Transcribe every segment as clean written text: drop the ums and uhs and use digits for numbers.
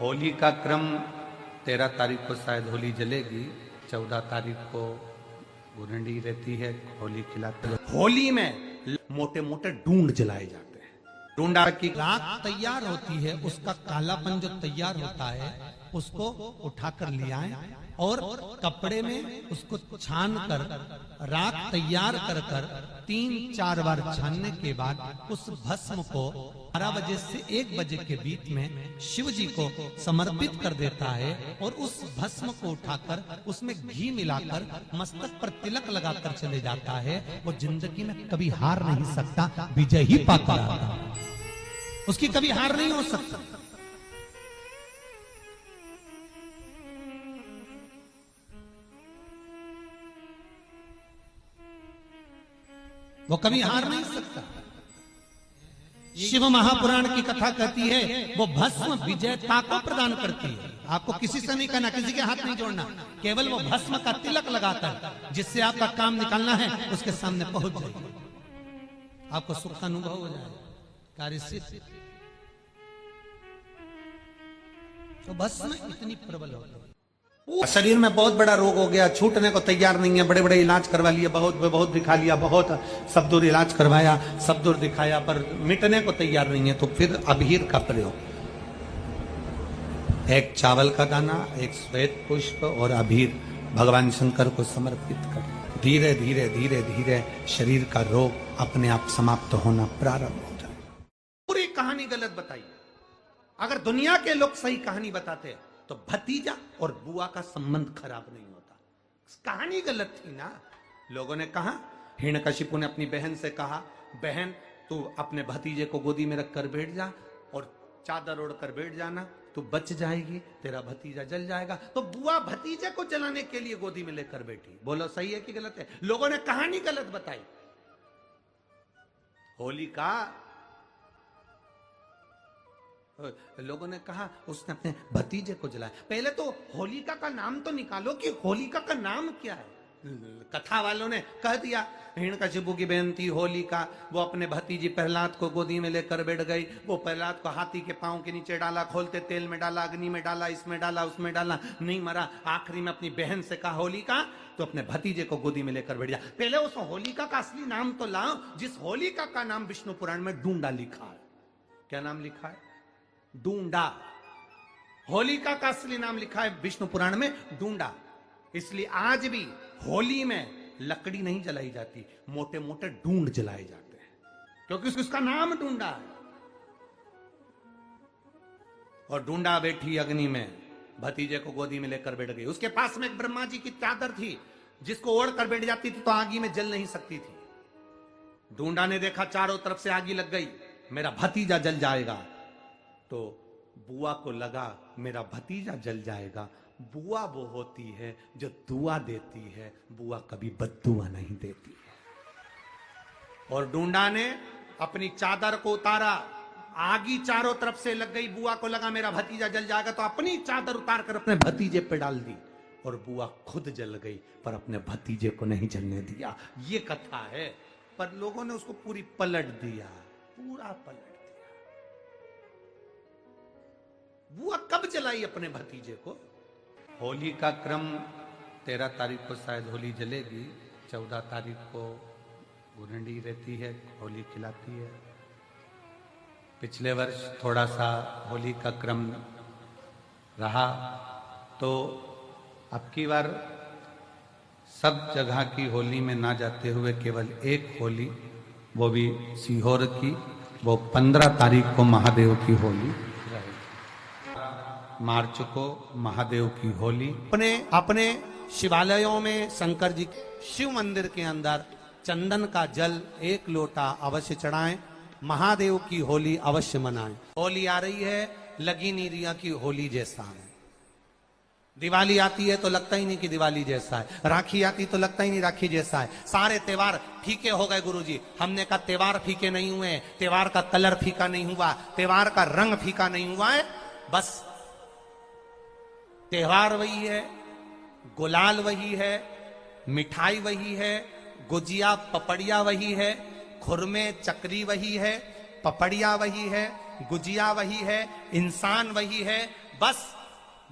होली का क्रम 13 तारीख को शायद होली जलेगी, 14 तारीख को गुरंडी रहती है, होली खिलाते हैं। होली में मोटे मोटे डूंड जलाए जाते हैं। डूंडा की राख तैयार होती है, उसका कालापन जो तैयार होता है उसको उठाकर ले आए और कपड़े में उसको छान कर राख तैयार कर 3-4 बार छानने के बाद उस भस्म को 12 बजे से 1 बजे के बीच में शिव जी को समर्पित कर देता है और उस भस्म को उठाकर उसमें घी मिलाकर मस्तक पर तिलक लगाकर चले जाता है। वो जिंदगी में कभी हार नहीं सकता, विजय ही पाता रहता है, उसकी कभी हार नहीं हो सकता। वो कभी हार नहीं सकता। शिव महापुराण की कथा कहती है वो भस्म विजयता को प्रदान करती है। आपको किसी से नहीं करना, किसी के हाथ नहीं जोड़ना, केवल वो भस्म का तिलक लगाकर जिससे आपका काम निकालना है उसके सामने पहुंच जाए, आपको सुख का अनुभव हो जाए, कार्य सिद्ध। तो भस्म इतनी प्रबल हो गई, शरीर में बहुत बड़ा रोग हो गया, छूटने को तैयार नहीं है, बड़े बड़े इलाज करवा लिए, बहुत दिखा लिया, बहुत सब दूर इलाज करवाया, सब दूर दिखाया, पर मिटने को तैयार नहीं है। तो फिर अबीर का प्रयोग, एक चावल का दाना, एक श्वेत पुष्प और अबीर भगवान शंकर को समर्पित कर धीरे धीरे धीरे धीरे शरीर का रोग अपने आप समाप्त होना प्रारंभ हो जाए। पूरी कहानी गलत बताई। अगर दुनिया के लोग सही कहानी बताते तो भतीजा और बुआ का संबंध खराब नहीं होता। कहानी गलत थी ना। लोगों ने कहा, हिरण्यकशिपु ने अपनी बहन से कहा, बहन तू अपने भतीजे को गोदी में रखकर बैठ जा और चादर ओढ़कर बैठ जाना, तू बच जाएगी, तेरा भतीजा जल जाएगा। तो बुआ भतीजे को जलाने के लिए गोदी में लेकर बैठी। बोलो सही है कि गलत है? लोगों ने कहानी गलत बताई। होली का लोगों ने कहा उसने अपने भतीजे को जलाया। पहले तो होलिका का नाम तो निकालो कि होलिका का नाम क्या है। कथा वालों ने कह दिया हिरण्यकशिपु की बहन थी होलिका, वो अपने भतीजी प्रहलाद को गोदी में लेकर बैठ गई। वो प्रहलाद को हाथी के पांव के नीचे डाला, खोलते तेल में डाला, अग्नि में डाला, इसमें डाला, उसमें डाला, नहीं मरा। आखिरी में अपनी बहन से कहा होलिका तो अपने भतीजे को गोदी में लेकर बैठ जा। पहले उस होलिका का असली नाम तो लाओ, जिस होलिका का नाम विष्णु पुराण में डूंडा लिखा है। क्या नाम लिखा है? डूंडा। होलिका का असली नाम लिखा है विष्णु पुराण में डूंडा। इसलिए आज भी होली में लकड़ी नहीं जलाई जाती, मोटे मोटे डूंड जलाए जाते हैं, क्योंकि उसका नाम डूंडा है। और डूंडा बैठी अग्नि में, भतीजे को गोदी में लेकर बैठ गई। उसके पास में एक ब्रह्मा जी की चादर थी, जिसको ओढ़ कर बैठ जाती थी तो आगी में जल नहीं सकती थी। डूंडा ने देखा चारों तरफ से आगी लग गई, मेरा भतीजा जल जाएगा। तो बुआ को लगा मेरा भतीजा जल जाएगा। बुआ वो होती है जो दुआ देती है, बुआ कभी बद्दुआ नहीं देती है। और डूंडा ने अपनी चादर को उतारा, आगी चारों तरफ से लग गई। बुआ को लगा मेरा भतीजा जल जाएगा, तो अपनी चादर उतार कर अपने भतीजे पे डाल दी और बुआ खुद जल गई, पर अपने भतीजे को नहीं जलने दिया। ये कथा है, पर लोगों ने उसको पूरी पलट दिया, पूरा पलट दिया। बुआ कब जलाई अपने भतीजे को? होली का क्रम 13 तारीख को शायद होली जलेगी, 14 तारीख को गुरंडी रहती है, होली खिलाती है। पिछले वर्ष थोड़ा सा होली का क्रम रहा, तो अब की बार सब जगह की होली में ना जाते हुए केवल एक होली, वो भी सीहोर की, वो 15 तारीख को महादेव की होली, मार्च को महादेव की होली। अपने शिवालयों में शंकर जी शिव मंदिर के अंदर चंदन का जल 1 लोटा अवश्य चढ़ाएं। महादेव की होली अवश्य मनाएं। होली आ रही है, लगी नहीं रिया की होली जैसा है। दिवाली आती है तो लगता ही नहीं कि दिवाली जैसा है। राखी आती तो लगता ही नहीं राखी जैसा है। सारे त्योहार फीके हो गए गुरुजी। हमने कहा त्योहार फीके नहीं हुए, त्योहार का कलर फीका नहीं हुआ, त्योहार का रंग फीका नहीं हुआ है। बस त्योहार वही है, गुलाल वही है, मिठाई वही है, गुजिया पपड़िया वही है, खुरमे चकरी वही है, पपड़िया वही है, गुजिया वही है, इंसान वही है, बस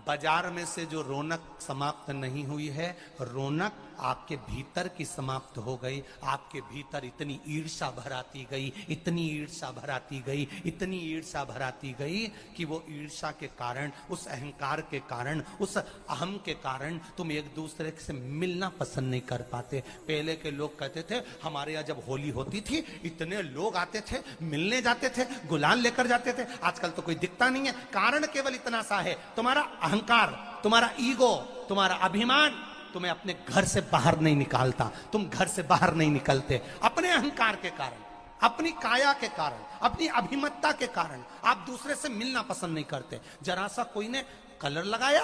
बाजार में से जो रौनक समाप्त नहीं हुई है, रौनक आपके भीतर की समाप्त हो गई। आपके भीतर इतनी ईर्ष्या भराती गई, इतनी ईर्ष्या भराती गई, इतनी ईर्ष्या भराती गई कि वो ईर्ष्या के कारण, उस अहंकार के कारण, उस अहम के कारण तुम एक दूसरे से मिलना पसंद नहीं कर पाते। पहले के लोग कहते थे हमारे यहाँ जब होली होती थी इतने लोग आते थे, मिलने जाते थे, गुलाल लेकर जाते थे। आजकल तो कोई दिखता नहीं है। कारण केवल इतना सा है, तुम्हारा अहंकार, तुम्हारा ईगो, तुम्हारा अभिमान तुम्हें अपने घर से बाहर नहीं निकालता। तुम घर से बाहर नहीं निकलते अपने अहंकार के कारण, अपनी काया के कारण, अपनी अभिमतता के कारण आप दूसरे से मिलना पसंद नहीं करते। जरा सा कोई ने कलर लगाया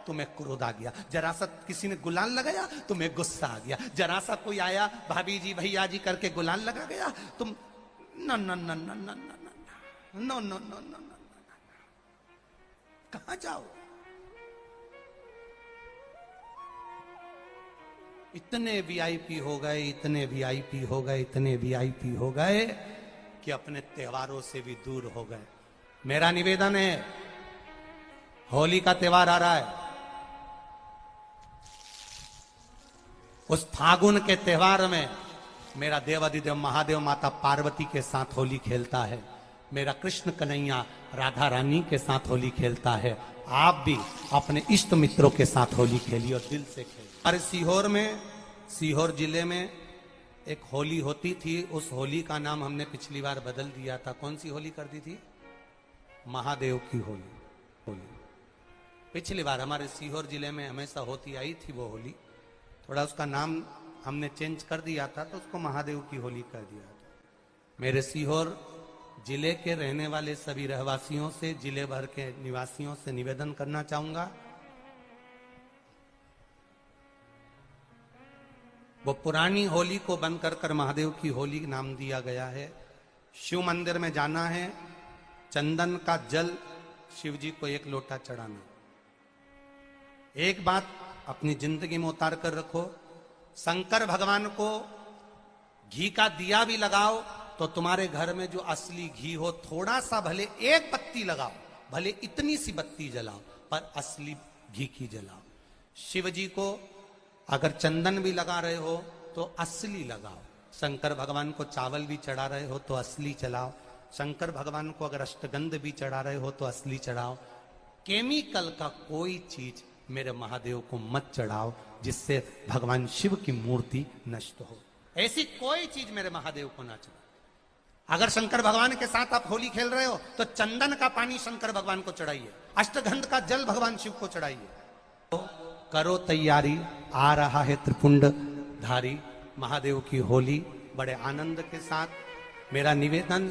तुम्हें क्रोध आ गया, जरा सा किसी ने गुलाल लगाया तुम्हें गुस्सा आ गया, जरा सा कोई आया भाभी जी भैया जी करके गुलाल लगा गया, तुम न न न न न न न न न कहां जाओ। इतने वीआईपी हो गए, इतने वीआईपी हो गए, इतने वीआईपी हो गए कि अपने त्योहारों से भी दूर हो गए। मेरा निवेदन है, होली का त्योहार आ रहा है, उस फागुन के त्योहार में मेरा देवाधिदेव महादेव माता पार्वती के साथ होली खेलता है, मेरा कृष्ण कन्हैया राधा रानी के साथ होली खेलता है। आप भी अपने इष्ट मित्रों के साथ होली खेलिए और दिल से खेलिए। अरे सीहोर में, सीहोर जिले में एक होली होती थी। उस होली का नाम हमने पिछली बार बदल दिया था। कौन सी होली कर दी थी? महादेव की होली। पिछली बार हमारे सीहोर जिले में हमेशा होती आई थी वो होली, थोड़ा उसका नाम हमने चेंज कर दिया था तो उसको महादेव की होली कर दिया था। मेरे सीहोर जिले के रहने वाले सभी रहवासियों से, जिले भर के निवासियों से निवेदन करना चाहूंगा, वो पुरानी होली को बंद कर महादेव की होली नाम दिया गया है। शिव मंदिर में जाना है, चंदन का जल शिव जी को 1 लोटा चढ़ाना। एक बात अपनी जिंदगी में उतार कर रखो, शंकर भगवान को घी का दिया भी लगाओ तो तुम्हारे घर में जो असली घी हो, थोड़ा सा भले 1 पत्ती लगाओ, भले इतनी सी बत्ती जलाओ, पर असली घी की जलाओ। शिव जी को अगर चंदन भी लगा रहे हो तो असली लगाओ। शंकर भगवान को चावल भी चढ़ा रहे हो तो असली चढ़ाओ। शंकर भगवान को अगर अष्टगंध भी चढ़ा रहे हो तो असली चढ़ाओ। केमिकल का कोई चीज मेरे महादेव को मत चढ़ाओ जिससे भगवान शिव की मूर्ति नष्ट हो। ऐसी कोई चीज मेरे महादेव को ना चढ़ाओ। अगर शंकर भगवान के साथ आप होली खेल रहे हो तो चंदन का पानी शंकर भगवान को चढ़ाइए, अष्टगंध का जल भगवान शिव को चढ़ाइए। तो करो तैयारी, आ रहा है त्रिपुंड धारी महादेव की होली। बड़े आनंद के साथ मेरा निवेदन,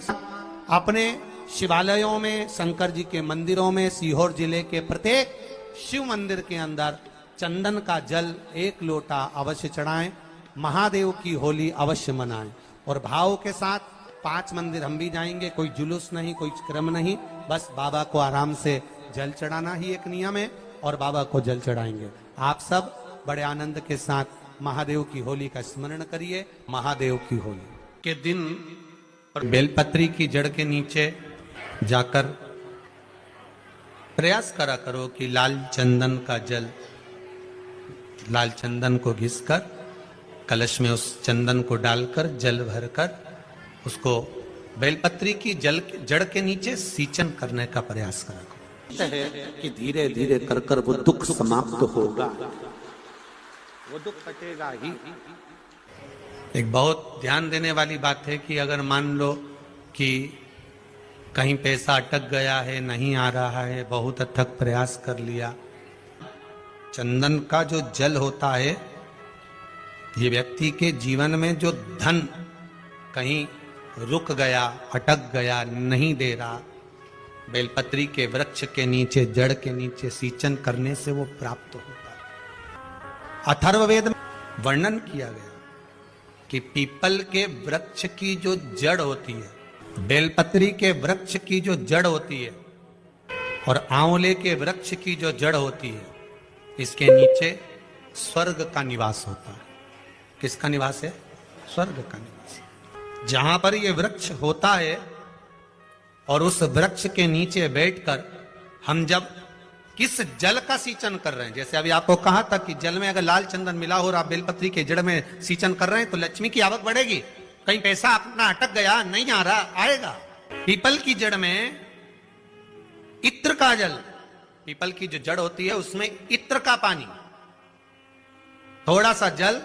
अपने शिवालयों में, शंकर जी के मंदिरों में, सीहोर जिले के प्रत्येक शिव मंदिर के अंदर चंदन का जल 1 लोटा अवश्य चढ़ाएं, महादेव की होली अवश्य मनाएं। और भाव के साथ 5 मंदिर हम भी जाएंगे, कोई जुलूस नहीं, कोई क्रम नहीं, बस बाबा को आराम से जल चढ़ाना ही एक नियम है और बाबा को जल चढ़ाएंगे। आप सब बड़े आनंद के साथ महादेव की होली का स्मरण करिए। महादेव की होली के दिन और बेलपत्री की जड़ के नीचे जाकर प्रयास करा करो कि लाल चंदन का जल, लाल चंदन को घिसकर कलश में उस चंदन को डालकर जल भरकर उसको बेलपत्री की जड़ के नीचे सींचन करने का प्रयास करा करो। है कि धीरे धीरे कर कर वो दुख समाप्त होगा, वो दुख कटेगा ही। एक बहुत ध्यान देने वाली बात है कि अगर मान लो कि कहीं पैसा अटक गया है, नहीं आ रहा है, बहुत अथक प्रयास कर लिया, चंदन का जो जल होता है, ये व्यक्ति के जीवन में जो धन कहीं रुक गया, अटक गया, नहीं दे रहा, बेलपत्री के वृक्ष के नीचे, जड़ के नीचे सींचन करने से वो प्राप्त होता है। अथर्ववेद में वर्णन किया गया कि पीपल के वृक्ष की जो जड़ होती है, बेलपत्री के वृक्ष की जो जड़ होती है और आंवले के वृक्ष की जो जड़ होती है, इसके नीचे स्वर्ग का निवास होता है। किसका निवास है? स्वर्ग का निवास। जहां पर ये वृक्ष होता है और उस वृक्ष के नीचे बैठकर हम जब किस जल का सींचन कर रहे हैं। जैसे अभी आपको कहा था कि जल में अगर लाल चंदन मिला हो और आप बेलपत्री के जड़ में सींचन कर रहे हैं तो लक्ष्मी की आवक बढ़ेगी। कहीं पैसा अपना अटक गया, नहीं आ रहा, आएगा। पीपल की जड़ में इत्र का जल, पीपल की जो जड़ होती है उसमें इत्र का पानी, थोड़ा सा जल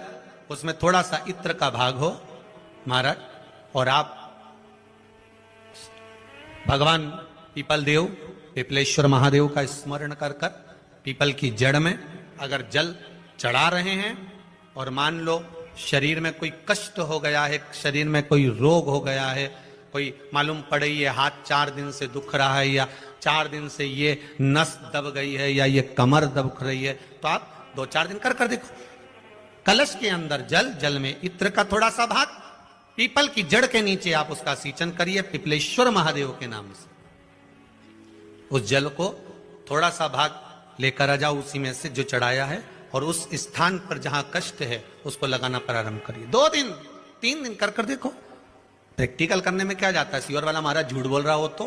उसमें थोड़ा सा इत्र का भाग हो महाराज, और आप भगवान पीपल देव, पीपलेश्वर महादेव का स्मरण कर कर पीपल की जड़ में अगर जल चढ़ा रहे हैं और मान लो शरीर में कोई कष्ट हो गया है, शरीर में कोई रोग हो गया है, कोई मालूम पड़े ये हाथ 4 दिन से दुख रहा है या 4 दिन से ये नस दब गई है या ये कमर दब रही है, तो आप 2-4 दिन कर देखो। कलश के अंदर जल, जल में इत्र का थोड़ा सा भाग, पीपल की जड़ के नीचे आप उसका सींचन करिए पिपलेश्वर महादेव के नाम से। उस जल को थोड़ा सा भाग लेकर आ जाओ उसी में से जो चढ़ाया है, और उस स्थान पर जहां कष्ट है उसको लगाना प्रारंभ करिए। 2 दिन 3 दिन कर देखो। प्रैक्टिकल करने में क्या जाता है, सियोर वाला महाराज झूठ बोल रहा हो तो।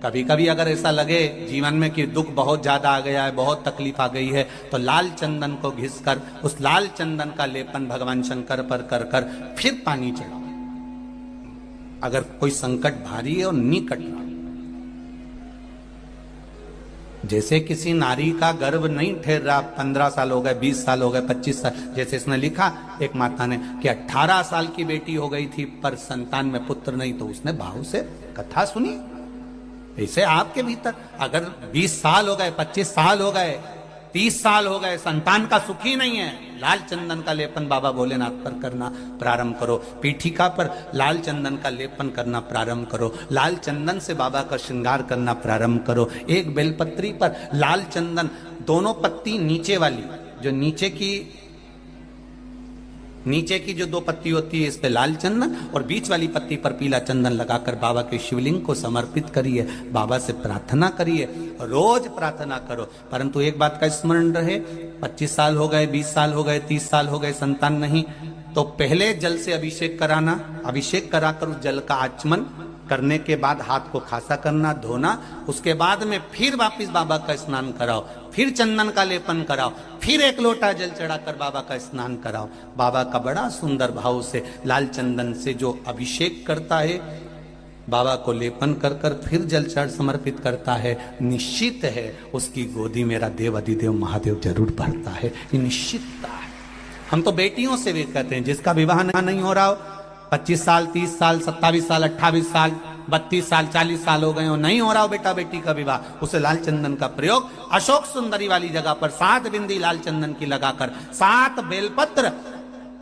कभी कभी अगर ऐसा लगे जीवन में कि दुख बहुत ज्यादा आ गया है, बहुत तकलीफ आ गई है, तो लाल चंदन को घिसकर उस लाल चंदन का लेपन भगवान शंकर पर कर कर फिर पानी चढ़ाओ। अगर कोई संकट भारी है और निकट रहा, जैसे किसी नारी का गर्भ नहीं ठहर रहा, 15 साल हो गए, 20 साल हो गए, 25 साल, जैसे इसने लिखा एक माता ने कि 18 साल की बेटी हो गई थी पर संतान में पुत्र नहीं, तो उसने भाव से कथा सुनी। ऐसे आपके भीतर अगर 20 साल हो गए, 25 साल हो गए, 30 साल हो गए, संतान का सुख ही नहीं है, लाल चंदन का लेपन बाबा भोलेनाथ पर करना प्रारंभ करो। पीठिका पर लाल चंदन का लेपन करना प्रारंभ करो। लाल चंदन से बाबा का श्रृंगार करना प्रारंभ करो। एक बेलपत्री पर लाल चंदन, दोनों पत्ती नीचे वाली, जो नीचे की जो 2 पत्ती होती है इस पे लाल चंदन, और बीच वाली पत्ती पर पीला चंदन लगाकर बाबा के शिवलिंग को समर्पित करिए। बाबा से प्रार्थना करिए, रोज प्रार्थना करो। परंतु एक बात का स्मरण रहे, 25 साल हो गए, 20 साल हो गए, 30 साल हो गए, संतान नहीं, तो पहले जल से अभिषेक कराना, अभिषेक कराकर उस जल का आचमन करने के बाद हाथ को खासा करना, धोना, उसके बाद में फिर वापिस बाबा का स्नान कराओ, फिर चंदन का लेपन कराओ, फिर 1 लोटा जल चढ़ाकर बाबा का स्नान कराओ। बाबा का बड़ा सुंदर भाव से लाल चंदन से जो अभिषेक करता है, बाबा को लेपन कर कर फिर जल चढ़ समर्पित करता है, निश्चित है उसकी गोदी मेरा देव अधिदेव महादेव जरूर भरता है। ये निश्चितता है। हम तो बेटियों से भी कहते हैं, जिसका विवाह नहीं हो रहा हो, 25 साल, 30 साल, 27 साल, 28 साल, 32 साल, 40 साल हो गए हो, नहीं हो रहा हो बेटा बेटी का विवाह, उसे लाल चंदन का प्रयोग अशोक सुंदरी वाली जगह पर 7 बिंदी लाल चंदन की लगाकर 7 बेलपत्र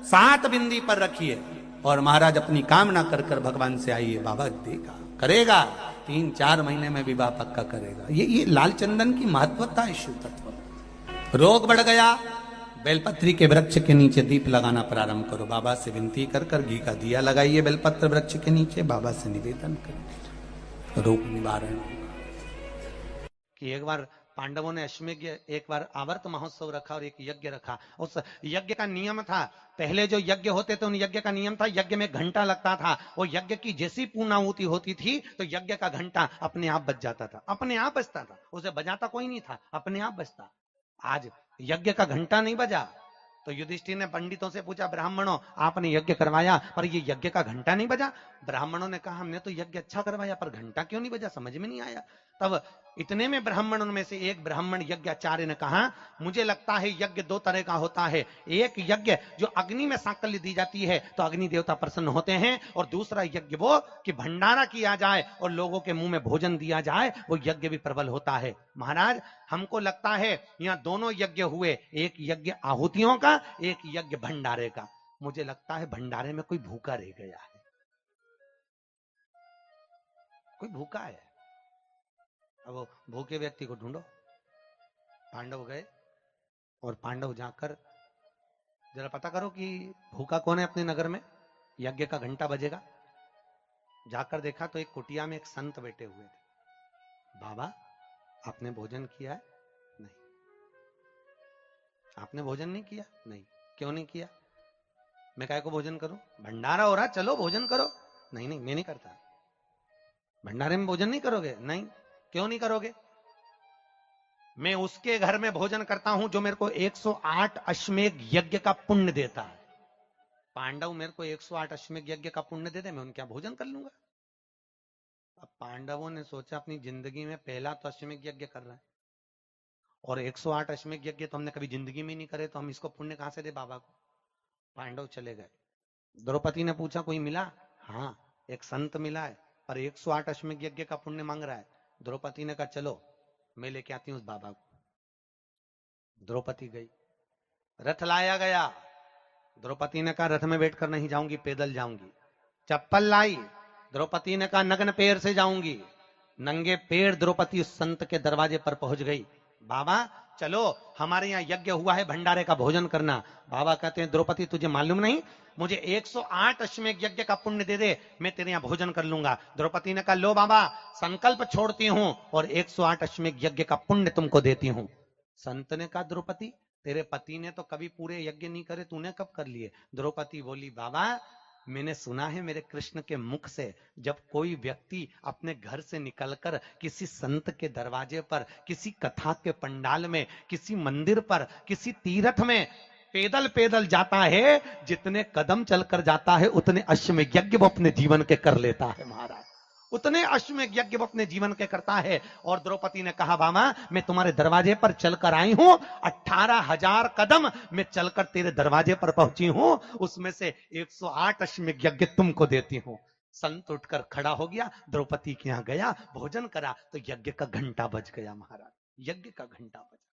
7 बिंदी पर रखिए, और महाराज अपनी कामना कर कर भगवान से आइए, बाबा देगा, करेगा, 3-4 महीने में विवाह पक्का करेगा। ये लाल चंदन की महत्वता है। शिव तत्व। रोग बढ़ गया, बेलपत्री के वृक्ष के नीचे दीप लगाना प्रारंभ करो। बाबा से विनती कर कर घी का दिया लगाइए बेलपत्र वृक्ष के नीचे, बाबा से निवेदन करिए, रोग निवारण होगा। कि एक बार पांडवों ने अश्वमेध, एक बार आवर्त महोत्सव रखा और एक यज्ञ रखा। उस यज्ञ का नियम था, पहले जो यज्ञ होते थे उन यज्ञ का नियम था, यज्ञ में घंटा लगता था। वो यज्ञ की जैसी पूर्णाहुति होती थी तो यज्ञ का घंटा अपने आप बज जाता था, अपने आप बजता था, उसे बजाता कोई नहीं था, अपने आप बजता। आज यज्ञ का घंटा नहीं बजा तो युधिष्ठिर ने पंडितों से पूछा, ब्राह्मणों आपने यज्ञ करवाया पर ये यज्ञ का घंटा नहीं बजा। ब्राह्मणों ने कहा, हमने तो यज्ञ अच्छा करवाया पर घंटा क्यों नहीं बजा, समझ में नहीं आया। तब इतने में ब्राह्मणों में से एक ब्राह्मण यज्ञाचार्य ने कहा, मुझे लगता है यज्ञ 2 तरह का होता है, एक यज्ञ जो अग्नि में सांकल्य दी जाती है तो अग्नि देवता प्रसन्न होते हैं, और दूसरा यज्ञ वो कि भंडारा किया जाए और लोगों के मुंह में भोजन दिया जाए, वो यज्ञ भी प्रबल होता है। महाराज हमको लगता है यहाँ दोनों यज्ञ हुए, एक यज्ञ आहुतियों का, एक यज्ञ भंडारे का। मुझे लगता है भंडारे में कोई भूखा रह गया है, कोई भूखा है। अब वो भूखे व्यक्ति को ढूंढो। पांडव गए और पांडव जाकर जरा पता करो कि भूखा कौन है अपने नगर में, यज्ञ का घंटा बजेगा। जाकर देखा तो एक कुटिया में एक संत बैठे हुए थे। बाबा आपने भोजन किया है? नहीं। आपने भोजन नहीं किया? नहीं। क्यों नहीं किया? मैं काय को भोजन करूं, भंडारा हो रहा, चलो भोजन करो। नहीं नहीं मैं नहीं करता। भंडारे में भोजन नहीं करोगे? नहीं। क्यों नहीं करोगे? मैं उसके घर में भोजन करता हूं जो मेरे को 108 अश्वमेध यज्ञ का पुण्य देता है। पांडव मेरे को 108 अश्वमेध यज्ञ का पुण्य दे दे, मैं उनके यहाँ भोजन कर लूंगा। अब पांडवों ने सोचा अपनी जिंदगी में पहला तो अश्वमेध यज्ञ कर रहा है, और 108 अश्वमेध यज्ञ तो हमने कभी जिंदगी में नहीं करे, तो हम इसको पुण्य कहां से दे बाबा को। पांडव चले गए। द्रौपदी ने पूछा कोई मिला? हाँ, एक संत मिला है, पर 108 अश्वमेध यज्ञ का पुण्य मांग रहा है। द्रौपदी ने कहा चलो मैं लेके आती हूँ उस बाबा को। द्रौपदी गई, रथ लाया गया। द्रौपदी ने कहा रथ में बैठकर नहीं जाऊंगी, पैदल जाऊंगी। चप्पल लाई, द्रौपदी ने कहा नग्न पैर से जाऊंगी। नंगे पैर द्रौपदी उस संत के दरवाजे पर पहुंच गई। बाबा चलो, हमारे यहाँ यज्ञ हुआ है, भंडारे का भोजन करना। बाबा कहते हैं द्रौपदी तुझे मालूम नहीं, मुझे 108 अश्वमेध यज्ञ का पुण्य दे दे, मैं तेरे यहाँ भोजन कर लूंगा। द्रौपदी ने कहा लो बाबा, संकल्प छोड़ती हूं और 108 अश्वमेध यज्ञ का पुण्य तुमको देती हूं। संत ने कहा द्रौपदी तेरे पति ने तो कभी पूरे यज्ञ नहीं करे, तूने कब कर लिए? द्रौपदी बोली बाबा मैंने सुना है मेरे कृष्ण के मुख से, जब कोई व्यक्ति अपने घर से निकलकर किसी संत के दरवाजे पर, किसी कथा के पंडाल में, किसी मंदिर पर, किसी तीर्थ में पैदल पैदल जाता है, जितने कदम चलकर जाता है उतने अश्वमेध यज्ञ वो अपने जीवन के कर लेता है महाराज, उतने अश्वमेध यज्ञ वो अपने जीवन के करता है। और द्रौपदी ने कहा बाबा मैं तुम्हारे दरवाजे पर चलकर आई हूं, 18,000 कदम मैं चलकर तेरे दरवाजे पर पहुंची हूं, उसमें से 108 अश्वमेध यज्ञ तुमको देती हूं। संत उठकर खड़ा हो गया, द्रौपदी के यहां गया, भोजन करा, तो यज्ञ का घंटा बज गया महाराज, यज्ञ का घंटा बजा।